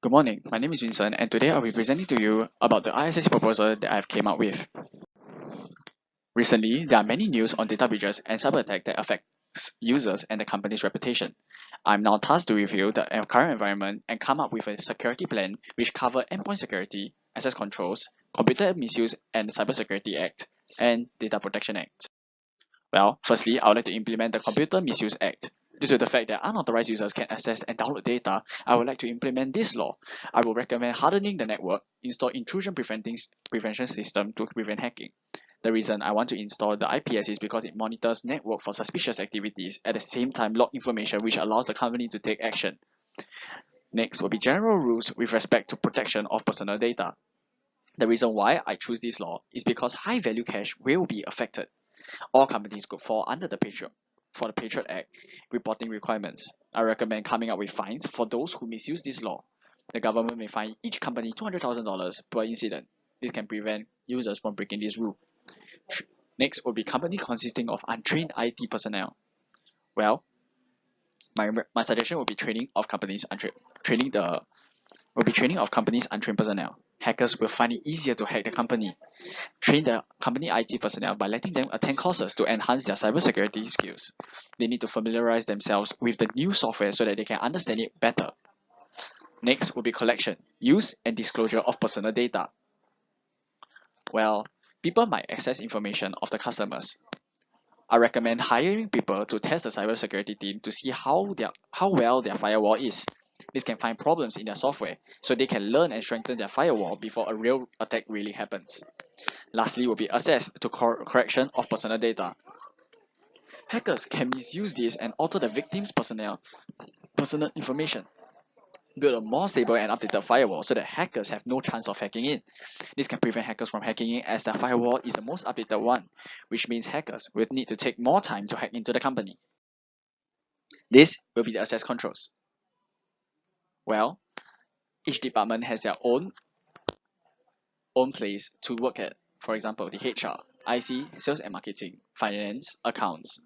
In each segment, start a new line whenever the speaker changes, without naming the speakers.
Good morning, my name is Vincent and today I'll be presenting to you about the ISS proposal that I've came up with. Recently, there are many news on data breaches and cyber attacks that affects users and the company's reputation. I'm now tasked to review the current environment and come up with a security plan which covers endpoint security, access controls, Computer Misuse and Cybersecurity Act, and Data Protection Act. Well, firstly, I would like to implement the Computer Misuse Act. Due to the fact that unauthorized users can access and download data, I would like to implement this law. I will recommend hardening the network, install intrusion prevention system to prevent hacking. The reason I want to install the IPS is because it monitors network for suspicious activities, at the same time log information which allows the company to take action. Next will be general rules with respect to protection of personal data. The reason why I choose this law is because high value cash will be affected. All companies could fall under the Patriot Act reporting requirements. I recommend coming up with fines for those who misuse this law. The government may fine each company $200,000 per incident. This can prevent users from breaking this rule. Next will be company consisting of untrained IT personnel. Well, my suggestion will be training of companies untrained personnel. Hackers will find it easier to hack the company. Train the company IT personnel by letting them attend courses to enhance their cybersecurity skills. They need to familiarize themselves with the new software so that they can understand it better. Next will be collection, use, and disclosure of personal data. Well, people might access information of the customers. I recommend hiring people to test the cybersecurity team to see how well their firewall is. This can find problems in their software, so they can learn and strengthen their firewall before a real attack really happens. Lastly will be access to correction of personal data. Hackers can misuse this and alter the victim's personal information. Build a more stable and updated firewall so that hackers have no chance of hacking in. This can prevent hackers from hacking in as their firewall is the most updated one, which means hackers will need to take more time to hack into the company. This will be the access controls. Well, each department has their own place to work at. For example, the HR, IT, sales and marketing, finance, accounts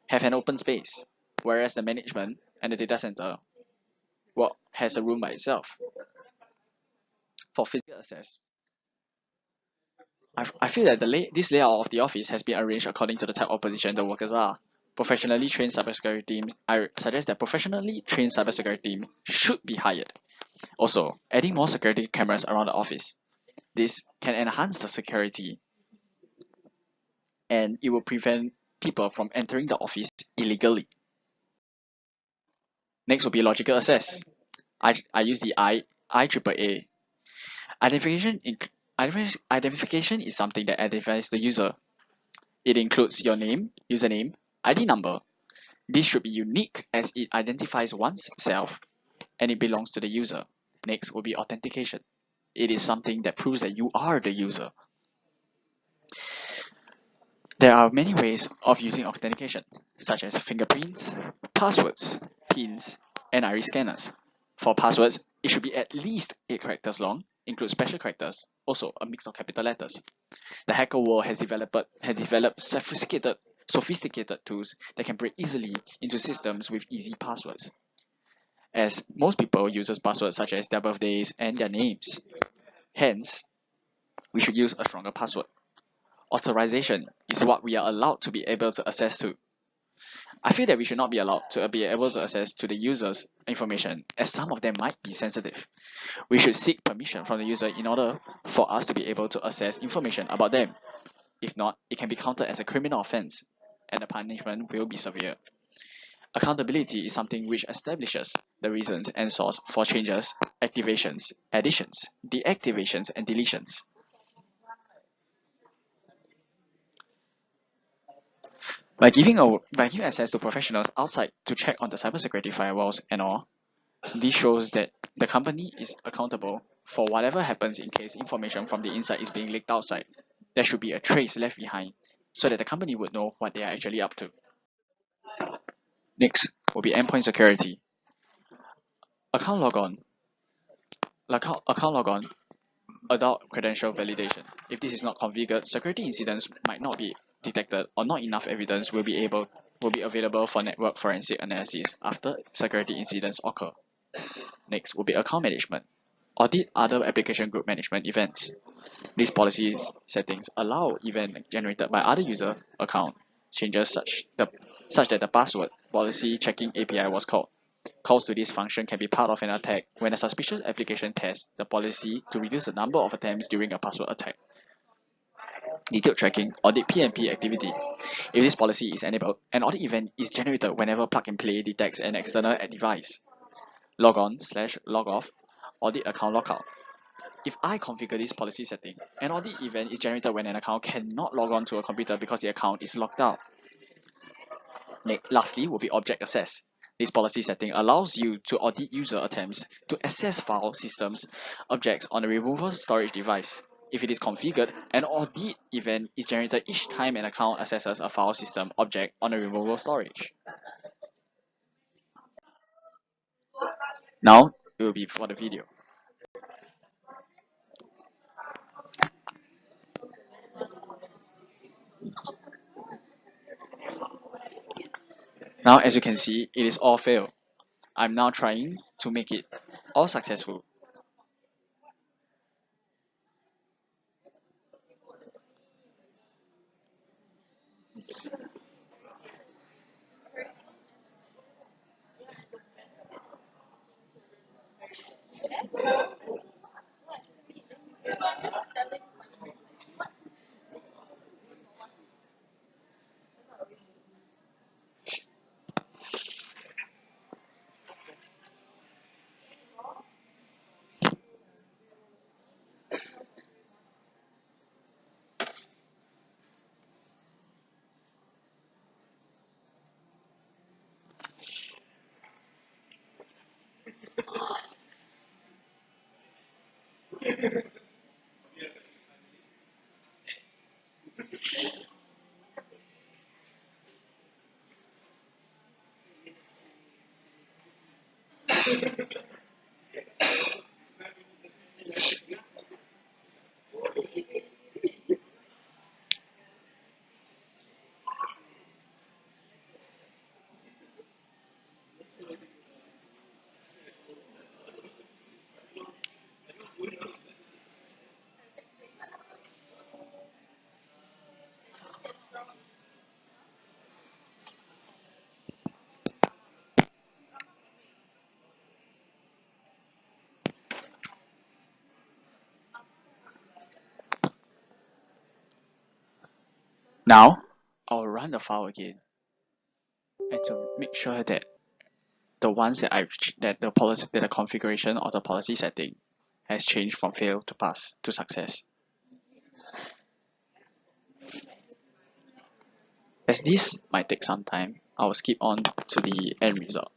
have an open space, whereas the management and the data center has a room by itself. For physical access, I feel that this layout of the office has been arranged according to the type of position the workers are. Professionally trained cybersecurity team, I suggest that professionally trained cybersecurity team should be hired. Also, adding more security cameras around the office. This can enhance the security and it will prevent people from entering the office illegally. Next will be logical access. I use the IAAA. Identification is something that identifies the user. It includes your name, username, ID number. This should be unique as it identifies oneself and it belongs to the user. Next will be authentication. It is something that proves that you are the user. There are many ways of using authentication, such as fingerprints, passwords, pins, and iris scanners. For passwords, it should be at least 8 characters long, include special characters, also a mix of capital letters. The hacker world has developed sophisticated tools that can break easily into systems with easy passwords. As most people use passwords such as their birthdays and their names. Hence, we should use a stronger password. Authorization is what we are allowed to be able to access to. I feel that we should not be allowed to be able to access to the user's information as some of them might be sensitive. We should seek permission from the user in order for us to be able to access information about them. If not, it can be counted as a criminal offense and the punishment will be severe. Accountability is something which establishes the reasons and source for changes, activations, additions, deactivations, and deletions. By giving access to professionals outside to check on the cybersecurity firewalls and all, this shows that the company is accountable for whatever happens in case information from the inside is being leaked outside. There should be a trace left behind so that the company would know what they are actually up to. Next will be endpoint security. Account logon, adult credential validation. If this is not configured, security incidents might not be detected or not enough evidence will be available for network forensic analysis after security incidents occur. Next will be account management. Audit other application group management events. These policy settings allow event generated by other user account changes such that the password policy checking API was called. Calls to this function can be part of an attack when a suspicious application tests the policy to reduce the number of attempts during a password attack. Detailed tracking, audit PnP activity. If this policy is enabled, an audit event is generated whenever plug-and-play detects an external device. Log on/log off, audit account logout. If I configure this policy setting, an audit event is generated when an account cannot log on to a computer because the account is locked out. Lastly will be object access. This policy setting allows you to audit user attempts to access file systems objects on a removable storage device. If it is configured, an audit event is generated each time an account accesses a file system object on a removable storage. Now it will be for the video. Now as you can see, it is all failed. I'm now trying to make it all successful. Now I'll run the file again and to make sure that the ones that the configuration of the policy setting has changed from fail to pass to success. As this might take some time, I will skip on to the end result.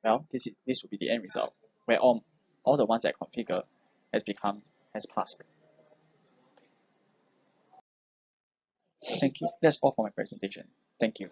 well, this will be the end result, where all the ones that I configure has passed. Thank you. That's all for my presentation. Thank you.